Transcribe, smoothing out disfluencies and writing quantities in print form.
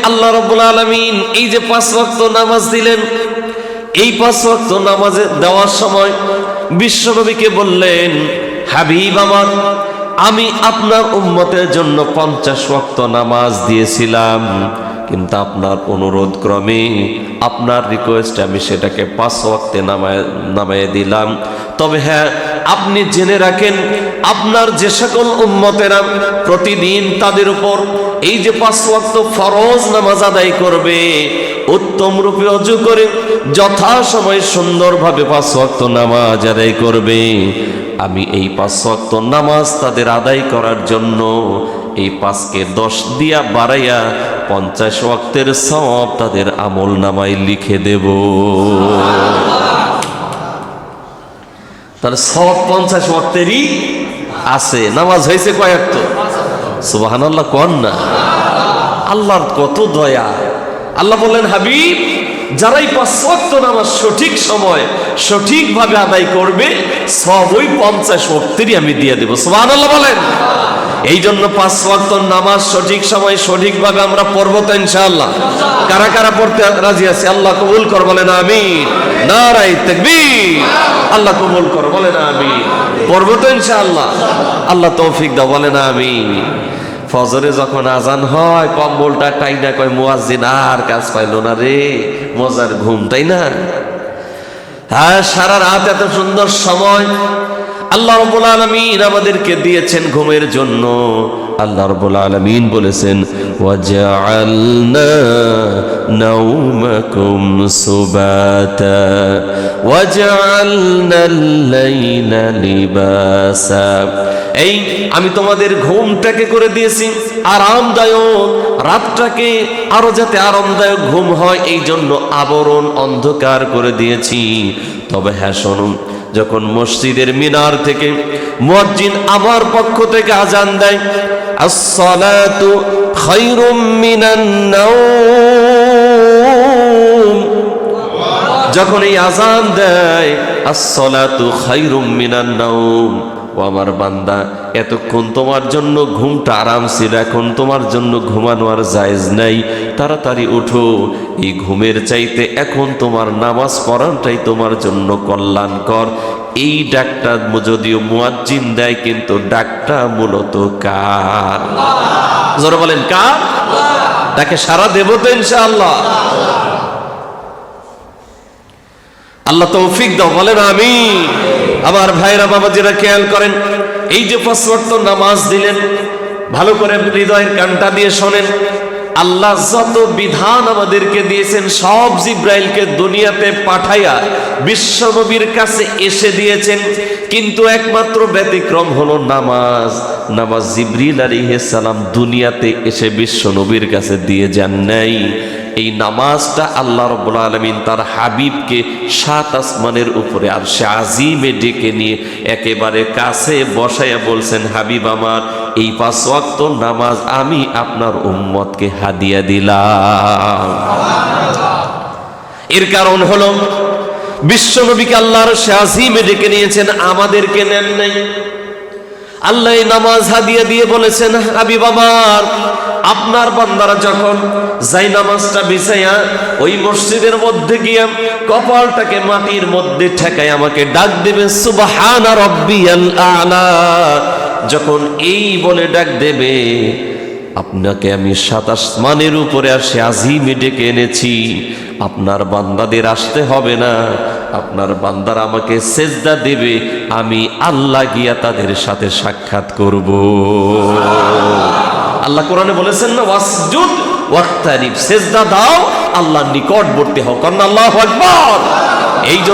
আল্লাহ রাব্বুল আলামিন এই যে 5 ওয়াক্ত নামাজ দিলেন, এই 5 ওয়াক্ত নামাজে দেওয়ার সময় বিশ্বনবীকে বললেন, হাবিব আমার, আমি আপনার উম্মতের জন্য 50 ওয়াক্ত নামাজ দিয়েছিলাম, কিন্তু আপনার অনুরোধ ক্রমে, আপনার রিকোয়েস্টে আমি সেটাকে 5 ওয়াক্তে নামায়ে দিলাম। তবে হ্যাঁ, আপনি জেনে রাখেন, আপনার যে সকল উম্মতেরা প্রতিদিন তাদের উপর এই যে 5 ওয়াক্ত ফরজ নামাজ আদায় করবে, উত্তম রূপে ওযু করে যথাসময়ে সুন্দরভাবে 5 ওয়াক্ত নামাজ আদায় করবে, আমি এই 5 ওয়াক্ত নামাজ তাদের আদায় করার জন্য এই 5কে 10 দিয়া বাড়াইয়া 50 ওয়াক্তের সওয়াব তাদের আমল নামায় লিখে দেব। তাহলে সওয়াব 50 ওয়াক্তেরই আছে। নামাজ হয়েছে কয় ওয়াক্ত? সুবহানাল্লাহ কোন না? আল্লাহর কত দয়া। আল্লাহ বললেন, হাবিব, যারাই 5 ওয়াক্ত নামাজ সঠিক সময় সঠিকভাবে আদায় করবে, সব ওই 50 ওয়াক্তেরই আমি দিয়ে দেব। সুবহানাল্লাহ বলেন। এই জন্য 5 ওয়াক্ত নামাজ সঠিক সময় সঠিকভাবে আমরা পড়ব তো ইনশাআল্লাহ। কারা কারা পড়তে রাজি আছে? আল্লাহ কবুল কর, বলেন আমিন। নারায়ে তাকবীর। আল্লাহ কবুল কর, বলেন আমিন। পড়ব তো ইনশাআল্লাহ। আল্লাহ তৌফিক দাও, বলেন আমিন। ফজরে যখন আজান হয়, কম্বলটা টাইনা কয়, মুয়াজ্জিন আর কাজ পাইলো না রে, মজার ঘুম, তাই না? হ্যাঁ, সারা রাত এত সুন্দর সময় আল্লাহ রাব্বুল আলামিন আমাদেরকে দিয়েছেন ঘুমের জন্য। আল্লাহ রাব্বুল আলামিন বলেছেন, ওয়াজআলনা নাওমাকুম সুবাতা ওয়াজআলনাল লাইলা লিবাসা। এই আমি তোমাদের ঘুমটাকে করে দিয়েছি আরামদায়ক, রাতটাকে আরো যাতে আরামদায়ক ঘুম হয় এই জন্য আবরণ অন্ধকার করে দিয়েছি। তবে হ্যাঁ, শুনুন, যখন মসজিদের মিনার থেকে মুয়াজ্জিন আমার পক্ষ থেকে আজান দেয়, আসসালাতু খায়রুম মিনান নাওম, যখন এই আজান দেয়, আসসালাতু খায়রুম মিনান নাওম, ও আমার বান্দা, এতক্ষণ তোমার জন্য ঘুমটা আরাম ছিল, এখন তোমার জন্য ঘুমানো আর জায়েজ নাই, তাড়াতাড়ি উঠো। এই ঘুমের চাইতে এখন তোমার নামাজ পড়াটাই তোমার জন্য কল্যাণকর। এই ডাকটা যদিও মুয়াজ্জিন দেয়, কিন্তু ডাকটা মূলত কার? জোরে বলেন, কার? ডাকে সারা দেব তো ইনশাআল্লাহ। আল্লাহ তৌফিক দাও, বলেন আমিন। আমার ভাইরা, বাবাজিরা, খেয়াল করেন, এই যে 5 ওয়াক্ত নামাজ দিলেন, ভালো করে হৃদয়ের কানটা দিয়ে শোনেন। আল্লাহ যত বিধান আমাদেরকে দিয়েছেন, সব জিব্রাইলকে দুনিয়াতে পাঠাইয়া বিশ্ব নবীর কাছে এসে দিয়েছেন, কিন্তু একমাত্র ব্যতিক্রম হলো নামাজ। নামাজ জিবরিল আলাইহিস সালাম দুনিয়াতে এসে বিশ্ব নবীর কাছে দিয়ে যান নাই। এই নামাজটা আল্লাহ রাব্বুল আলামিন তার হাবিবকে 7 আসমানের উপরে আরশে আজিমে ডেকে নিয়ে একেবারে কাছে বসাইয়া বলছেন, হাবিব আমার, এই 5 ওয়াক্ত নামাজ আমি আপনার উম্মতকে হাদিয়া দিলাম। এর কারণ হলো বিশ্ব নবীকে আল্লাহ আরশে আজিমে ডেকে নিয়েছেন, আমাদেরকে নেন নাই। আল্লাহ এই নামাজ হাদিয়া দিয়ে বলেছেন, হাবিব আমার, আপনার বান্দারা যখন যাই নামাজটা বিছাইয়া ওই মসজিদের মধ্যে গিয়া কপালটাকে মাটির মধ্যে ঠেকায় আমাকে ডাক দেবে, সুবহানা রাব্বিয়াল আ'লা। যখন এই বলে ডাক দেবে, আপনাকে আমি 7 আসমানের উপরে আরশে আজিমে ডেকে এনেছি। আপনার বান্দাদের আসতে হবে না, আপনার বান্দারা আমাকে সেজদা দেবে, আমি আল্লাহ গিয়া তাদের সাথে সাক্ষাৎ করব। আল্লাহ কোরআনে বলেছেন না, ওয়াসজুদ ওয়াক্তারিব, সেজদা দাও, আল্লাহর নিকটবর্তী হও। আল্লাহু আকবার। এই জন্য